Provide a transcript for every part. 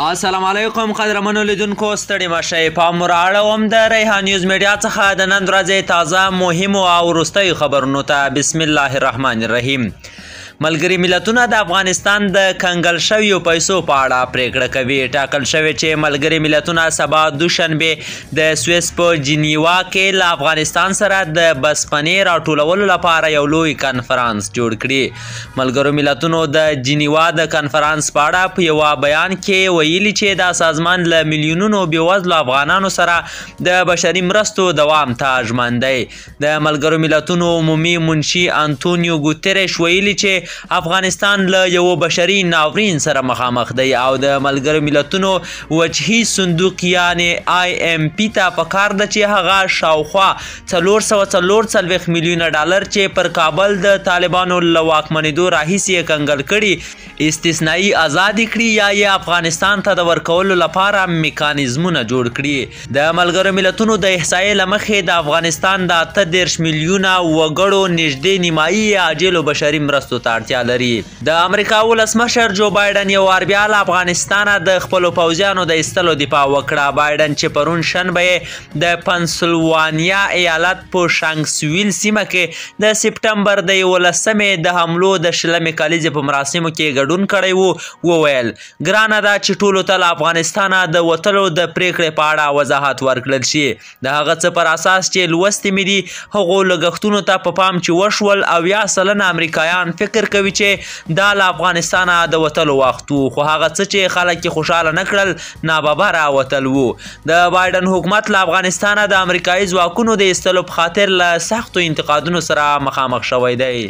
السلام علیکم قدرمنو لیدونکو ستړي مشئ پام راړوم د ریحان نیوز میډیا څخه د نن ورځې تازه مهمو او وروستیو خبرونو ته بسم الله الرحمن الرحیم. ملګري ملتونه د افغانستان د کنګل شویو پیسو په اړه پریکړه کوي. ټاکل شوی چې ملګري ملتونه سبا دوشنبه د سویس په جنیوا کې له افغانستان سره د بسپنې راټولولو لپاره یو لوی کنفرانس جوړ کړي. ملګرو ملتونو د جنیوا د کنفرانس په اړه په یوه بیان کې ویلي چې دا سازمان له میلیونونو بېوزلو افغانانو سره د بشري مرستو دوام ته ژمن دی. د ملګرو ملتونو عمومي منشي انتونیو ګوتریش ویلي چې افغانستان له یو بشري ناورین سره مخامخ دی او د ملګرو ملتونو وجهي صندوق یعنی IMP ته پکار ده چې هغه شاوخوا 440 میلیونه ډالر چې پر کابل د طالبانو له واکمنېدو راهیسې یې کنګل کړي استثنایي آزاد کړي یا یې افغانستان ته د ورکولو لپاره میکانیزمونه جوړ کړي. د ملګرو ملتونو د احصایې له مخې د افغانستان د 38 میلیونه وګړو نږدې نیمایي عاجلو بشري مرستو ته اړتیا لري. د امریکا ولسمشر جو بایډن یو وار بیا له افغانستانه د خپلو پوځیانو د ایستلو دفاع وکړه. بایډن چې پرون شنبه د پنسلوانیا ایالت په شانکسویل سیمه کې د سپټمبر د 11مې د حملو د 20مې کلیزې په مراسمو کې ګډون کړی و وویل ګرانه ده چې ټولو ته له افغانستانه د وتلو د پریکړې په اړه وضاحت ورکړل شي. د هغه څه پر اساس چې لوستې مې دي هغو لګښتونو ته په پام چې وشول 80% امریکایان فکر کوي چې دا له افغانستانه د وتلو وخت و خو هغه څه چې خلک یې خوشحاله نه کړل ناببره وتل و. د بایډن حکومت له افغانستانه د امریکایي ځواکونو د ایستلو په خاطر له سختو انتقادونو سره مخامخ شوی دی.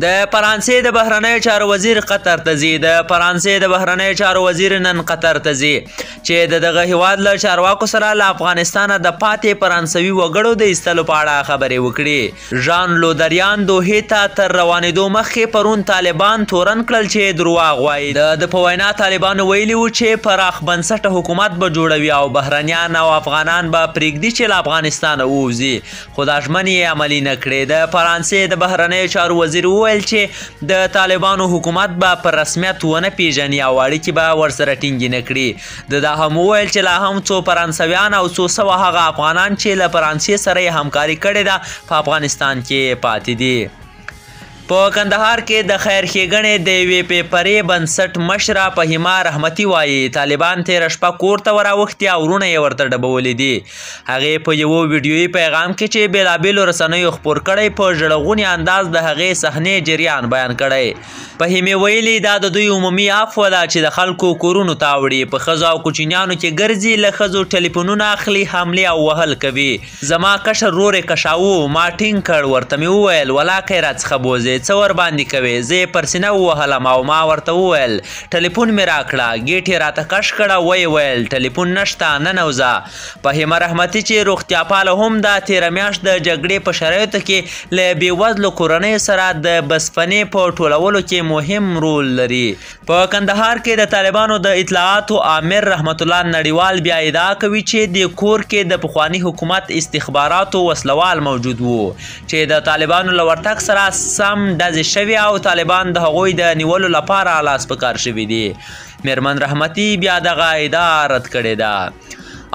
د فرانسې د بهرنیو چارو وزیر قطر ته ځي. د فرانسې د بهرنیو چارو وزیر نن قطر ته ځي چې د دغه هیواد له چارواکو سره له افغانستانه د پاتې فرانسوي وګړو د ایستلو په اړه خبرې وکړي. ژان لودریان دوحې ته تر روانېدو مخکې پرون طالبان تورن کړل چې دروغ وایي. د په وینا طالبانو ویلي و چې پراخ بنسټه حکومت به جوړوي او بهرنیان او افغانان به پرېږدي چې له افغانستانه ووځي خو دا ژمنې یې عملي نه کړې. د فرانسې د بهرنیو چارو وزیر وویل چې د طالبانو حکومت به په رسمیت ونه پیژني او اړیکې به ورسره ټینګې نه کړي. د دا هم وویل چې لا هم څو فرانسویان او څو سوه هغه افغانان چې له فرانسې سره یې همکاري کړې ده په افغانستان کې پاتې دي. په کندهار کې د خیر ښېګڼې د یوې پیپرې بنسټ مشره فهیمه رحمتي وایي طالبان تېره شپه کور ته وراوښتي او وروڼه یې ورته ډبولي دي. هغې په یوه ویډیویي پیغام کې چې بېلابېلو رسنیو خپور کړی په ژړغوني انداز د هغې صحنې جریان بیان کړی. فهیمې ویلي دا د دوی عمومي عفوه ده چې د خلکو کورونو ته وړي په ښځو او کوچنیانو کې ګرځي له ښځو ټلیفونونه اخلي حملې او وهل کوي. زما کشر ورور یې کشاوه ما ټینګ کړ ورته مې وویل ولاکه یې راڅخه بوځې څه ورباندې کوې زه یې پر سینه ووهلم او ما ورته وویل ټلیفون مې راکړه ګیټ یې راته کش کړه ویې ویل ټلیفون نشته ننوځه. فهیمه رحمتي چې روغتیا پاله هم ده تېره میاشت د جګړې په شرایطو کې له بېوزلو کورنیو سره د بسپنې په ټولولو کې مهم رول لري. په کندهار کې د طالبانو د اطلاعاتو عامر رحمت الله نړیوال بیا ادعا کوي چې د کور کې د پخواني حکومت استخباراتو وسلوال موجود وو چې د طالبانو له ورتګ سره سم ډزې شوي او طالبان د هغوی د نیولو لپاره لاس په کار شوي دي. میرمن رحمتي بیا دغه ادعا رد کړې ده.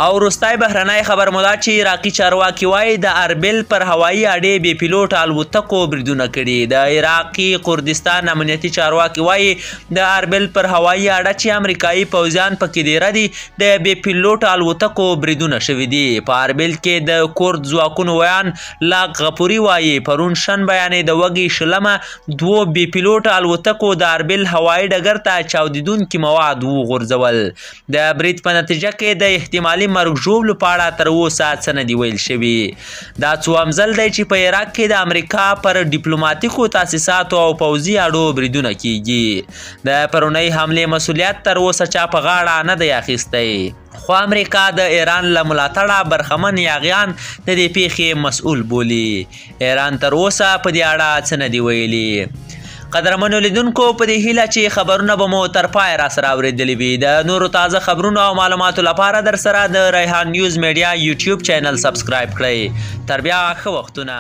او وروستی بهرنی خبر مو دا چې عراقي چارواکي وایي د اربیل پر هوایي اډې بې پیلوټ الوتکو بریدونه کړي. د عراقي کردستان امنیتي چارواکي وایي د اربیل پر هوایي اډه چې امریکایي پوځیان پکې دیره دي د بې پیلوټ الوتکو بریدونه شوي دي. په اربیل کې د کورد ځواکونو ویان لاق غفوري وایي پرون شنبه یعنې د وږي 20 دوو بې پیلوټ الوتکو د اربیل هوایي ډګر ته چاودېدونکي مواد وغورځول. د برید په نتیجه کې د احتمالي مرګ ژوبلو په اړه تر اوسه څه نه دي ویل شوي. دا څوهم ځل دی چې په عراق کې د امریکا پر ډیپلوماتیکو تاسیساتو او پوځي اډو بریدونه کیږي. د پرونۍ حملې مسؤلیت تر اوسه چا په غاړه نه دی اخیستی خو امریکا د ایران له ملاتړه برخمن یاغیان د دې پیښې مسؤل بولي. ایران تر اوسه په دې اړه څه نه دي ویلي. قدرمنو لیدونکو په دې هیله چې خبرونه به مو تر پای را سره اورېدلي وي. د نورو تازه خبرونو او معلوماتو لپاره در سره د ریحان نیوز میډیا یوټیوب چینل سبسکرایب کړئ. تر بیا ښه وختونه.